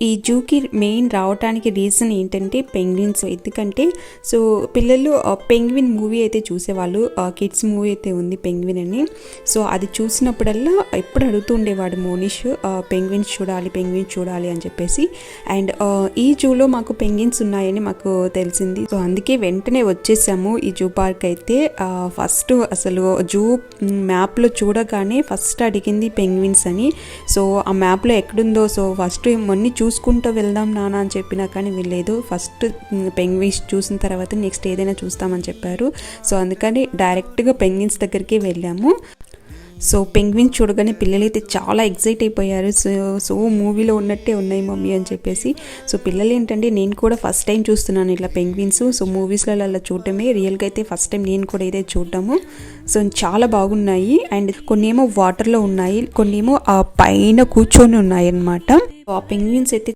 ఈ జూకి మెయిన్ రావడానికి రీజన్ ఏంటంటే పెంగ్విన్స్. ఎందుకంటే సో పిల్లలు పెంగ్విన్ మూవీ అయితే చూసేవాళ్ళు, కిడ్స్ మూవీ అయితే ఉంది పెంగ్విన్ అని. సో అది చూసినప్పుడల్లా ఎప్పుడు అడుగుతూ ఉండేవాడు మోనిష్, పెంగ్విన్స్ చూడాలి అని చెప్పేసి. అండ్ ఈ జూలో మాకు పెంగ్విన్స్ ఉన్నాయని మాకు తెలిసింది. సో అందుకే వెంటనే వచ్చేసాము ఈ జూ పార్క్ అయితే. ఫస్ట్ అసలు జూ మ్యాప్లో చూడగానే ఫస్ట్ అడిగింది పెంగ్విన్స్ అని. సో ఆ మ్యాప్లో ఎక్కడుందో, సో ఫస్ట్ మొన్న చూసుకుంటూ వెళ్దాం నాన్న అని చెప్పినా కానీ వెళ్ళలేదు. ఫస్ట్ పెంగ్విన్స్ చూసిన తర్వాత నెక్స్ట్ ఏదైనా చూస్తామని చెప్పారు. సో అందుకని డైరెక్ట్గా పెంగ్విన్స్ దగ్గరికి వెళ్ళాము. సో పెంగ్విన్స్ చూడగానే పిల్లలైతే చాలా ఎక్సైట్ అయిపోయారు. సో మూవీలో ఉన్నట్టే ఉన్నాయి మమ్మీ అని చెప్పేసి. సో పిల్లలు ఏంటంటే నేను కూడా ఫస్ట్ టైం చూస్తున్నాను ఇట్లా పెంగ్విన్స్. సో మూవీస్లలో అలా చూడటమే, రియల్గా అయితే ఫస్ట్ టైం నేను కూడా ఇదే చూడటము. సో చాలా బాగున్నాయి. అండ్ కొన్ని ఏమో వాటర్లో ఉన్నాయి, కొన్ని ఏమో ఆ పైన కూర్చొని ఉన్నాయి అన్నమాట. ఆ పెంగ్విన్స్ అయితే